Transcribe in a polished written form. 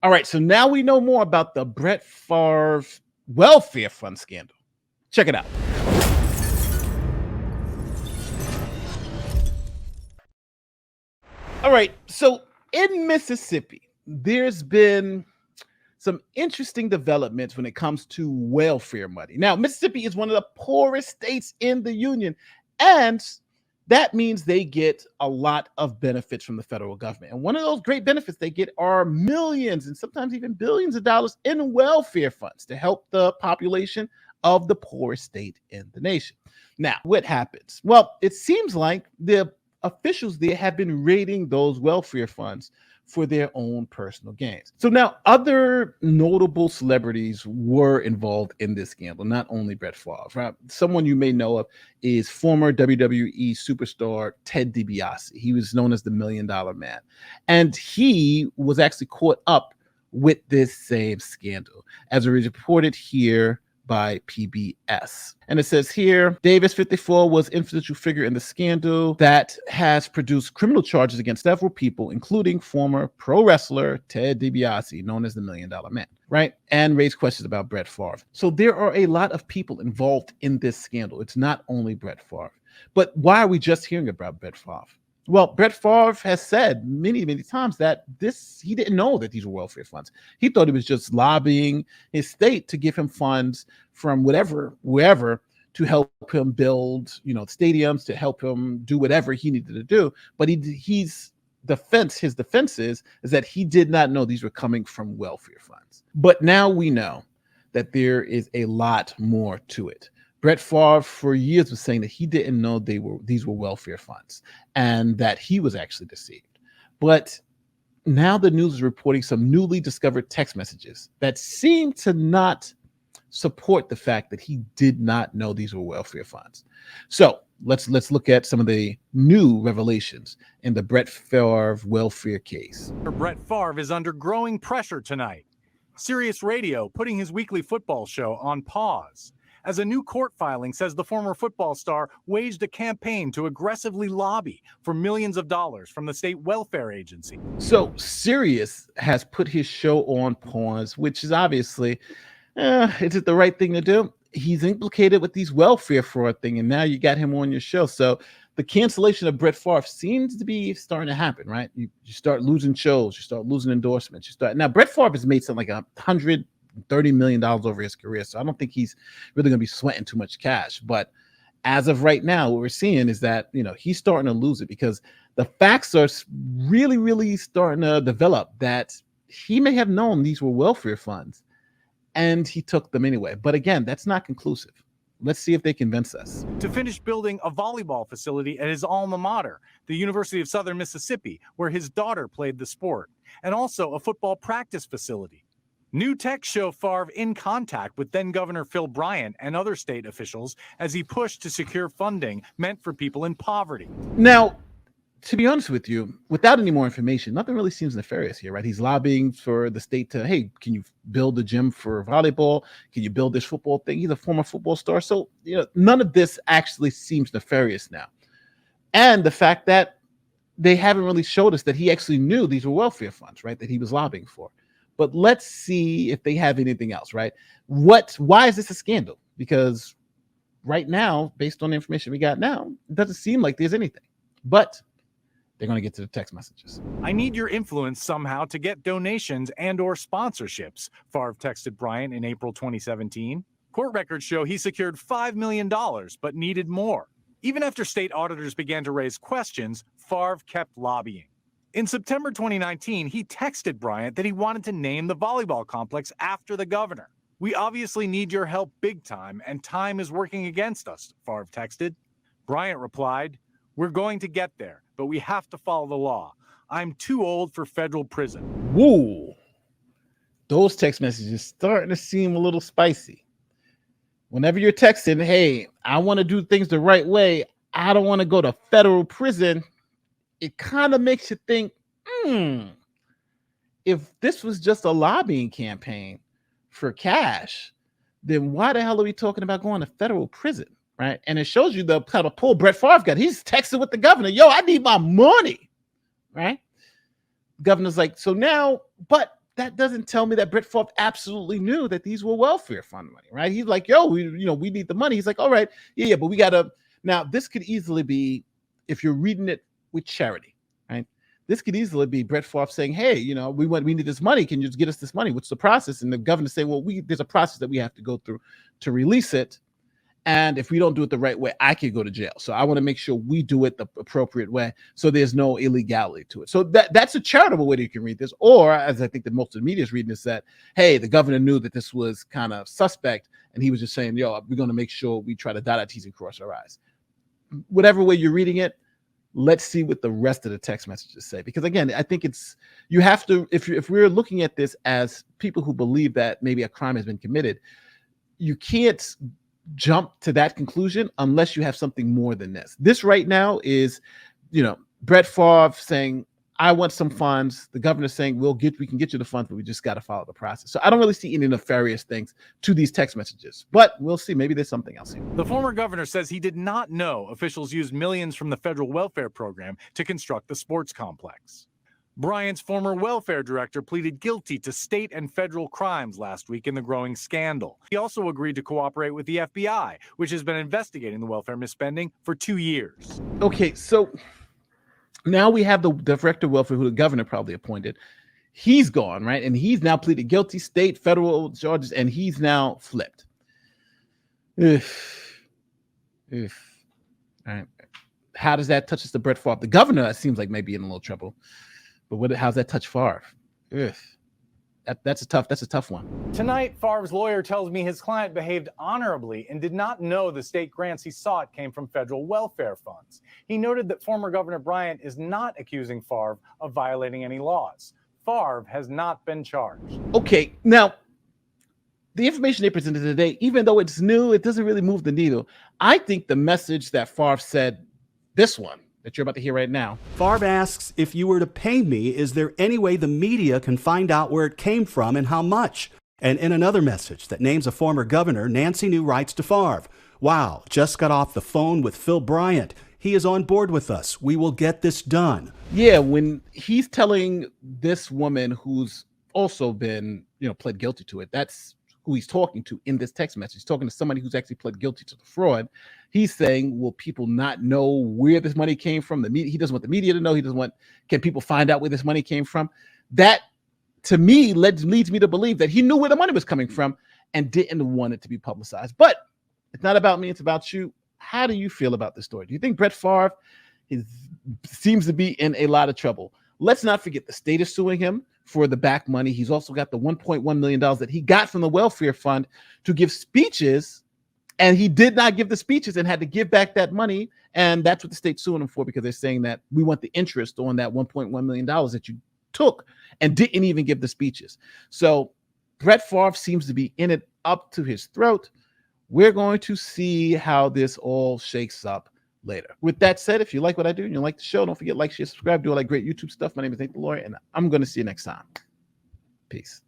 All right, so now we know more about the Brett Favre welfare fund scandal. Check it out. All right, so in Mississippi, there's been some interesting developments when it comes to welfare money. Now, Mississippi is one of the poorest states in the union, and that means they get a lot of benefits from the federal government. And one of those great benefits they get are millions and sometimes even billions of dollars in welfare funds to help the population of the poorest state in the nation. Now, what happens? Well, it seems like the officials there have been raiding those welfare funds for their own personal gains. So now other notable celebrities were involved in this scandal, not only Brett Favre. Right? Someone you may know of is former WWE superstar Ted DiBiase. He was known as the $1 Million Man. And he was actually caught up with this same scandal, as it was reported here by PBS. And it says here, Davis, 54, was influential figure in the scandal that has produced criminal charges against several people, including former pro wrestler Ted DiBiase, known as the $1 Million Man, right? And raised questions about Brett Favre. So there are a lot of people involved in this scandal. It's not only Brett Favre. But why are we just hearing about Brett Favre? Well, Brett Favre has said many, many times that he didn't know that these were welfare funds. He thought he was just lobbying his state to give him funds from wherever to help him build, stadiums, to help him do whatever he needed to do. But his defense is that he did not know these were coming from welfare funds. But now we know that there is a lot more to it. Brett Favre for years was saying that he didn't know these were welfare funds and that he was actually deceived. But now the news is reporting some newly discovered text messages that seem to not support the fact that he did not know these were welfare funds. So let's look at some of the new revelations in the Brett Favre welfare case. Brett Favre is under growing pressure tonight. Sirius Radio putting his weekly football show on pause, as a new court filing says the former football star waged a campaign to aggressively lobby for millions of dollars from the state welfare agency. So Sirius has put his show on pause, which is obviously, is it the right thing to do? He's implicated with these welfare fraud thing, and now you got him on your show. So the cancellation of Brett Favre seems to be starting to happen, right? You start losing shows, you start losing endorsements. Now Brett Favre has made something like $130 million over his career. So I don't think he's really going to be sweating too much cash. But as of right now, what we're seeing is that, he's starting to lose it because the facts are really, really starting to develop that he may have known these were welfare funds and he took them anyway. But again, that's not conclusive. Let's see if they convince us. To finish building a volleyball facility at his alma mater, the University of Southern Mississippi, where his daughter played the sport, and also a football practice facility. New texts show Favre in contact with then-Governor Phil Bryant and other state officials as he pushed to secure funding meant for people in poverty. Now, to be honest with you, without any more information, nothing really seems nefarious here, right? He's lobbying for the state to, hey, can you build a gym for volleyball? Can you build this football thing? He's a former football star. So, none of this actually seems nefarious now. And the fact that they haven't really showed us that he actually knew these were welfare funds, right? That he was lobbying for. But let's see if they have anything else, right? Why is this a scandal? Because right now, based on the information we got now, it doesn't seem like there's anything. But they're going to get to the text messages. I need your influence somehow to get donations and or sponsorships, Favre texted Bryant in April 2017. Court records show he secured $5 million, but needed more. Even after state auditors began to raise questions, Favre kept lobbying. In September 2019, he texted Bryant that he wanted to name the volleyball complex after the governor. We obviously need your help big time, and time is working against us, Favre texted. Bryant replied, we're going to get there, but we have to follow the law. I'm too old for federal prison. Woo! Those text messages starting to seem a little spicy. Whenever you're texting, hey, I want to do things the right way, I don't want to go to federal prison, it kind of makes you think, if this was just a lobbying campaign for cash, then why the hell are we talking about going to federal prison, right? And it shows you the kind of pull Brett Favre got. He's texting with the governor, yo, I need my money, right? The governor's like, so now, but that doesn't tell me that Brett Favre absolutely knew that these were welfare fund money, right? He's like, yo, we need the money. He's like, all right, yeah, but we gotta. Now, this could easily be, if you're reading it with charity, right? This could easily be Brett Favre saying, hey, we need this money. Can you just get us this money? What's the process? And the governor saying, well, there's a process that we have to go through to release it. And if we don't do it the right way, I could go to jail. So I want to make sure we do it the appropriate way, so there's no illegality to it. So that's a charitable way that you can read this. Or, as I think that most of the media is reading this, that, hey, the governor knew that this was kind of suspect, and he was just saying, yo, we're going to make sure we try to dot our T's and cross our I's. Whatever way you're reading it, let's see what the rest of the text messages say. Because again, I think you have to, if we're looking at this as people who believe that maybe a crime has been committed, you can't jump to that conclusion unless you have something more than this. This right now is, Brett Favre saying, I want some funds. The governor saying, we can get you the funds, but we just got to follow the process. So I don't really see any nefarious things to these text messages, but we'll see. Maybe there's something else here. The former governor says he did not know officials used millions from the federal welfare program to construct the sports complex. Bryant's former welfare director pleaded guilty to state and federal crimes last week in the growing scandal. He also agreed to cooperate with the FBI, which has been investigating the welfare misspending for 2 years. Okay, so now we have the director of welfare, who the governor probably appointed. He's gone, right? And he's now pleaded guilty, state, federal charges, and he's now flipped. All right. How does that touch us to Brett Favre? The governor, it seems like, maybe in a little trouble. But how's that touch Favre? That's a tough one. Tonight, Favre's lawyer tells me his client behaved honorably and did not know the state grants he sought came from federal welfare funds. He noted that former Governor Bryant is not accusing Favre of violating any laws. Favre has not been charged. Okay, now, the information they presented today, even though it's new, it doesn't really move the needle. I think the message that Favre said, this one, that you're about to hear right now. Favre asks, if you were to pay me, is there any way the media can find out where it came from and how much? And in another message that names a former governor, Nancy New writes to Favre, wow, just got off the phone with Phil Bryant. He is on board with us. We will get this done. Yeah, when he's telling this woman who's also been, pled guilty to it, that's who he's talking to in this text message. He's talking to somebody who's actually pled guilty to the fraud. He's saying, will people not know where this money came from? The media, he doesn't want the media to know. He doesn't want, can people find out where this money came from? That, to me, leads me to believe that he knew where the money was coming from and didn't want it to be publicized. But it's not about me, it's about you. How do you feel about this story? Do you think Brett Favre seems to be in a lot of trouble? Let's not forget the state is suing him for the back money. He's also got the $1.1 million that he got from the welfare fund to give speeches, and he did not give the speeches and had to give back that money. And that's what the state's suing him for, because they're saying that we want the interest on that $1.1 million that you took and didn't even give the speeches. So Brett Favre seems to be in it up to his throat. We're going to see how this all shakes up later. With that said, if you like what I do and you like the show, don't forget, like, share, subscribe, do all that great YouTube stuff. My name is Nate the Lawyer, and I'm going to see you next time. Peace.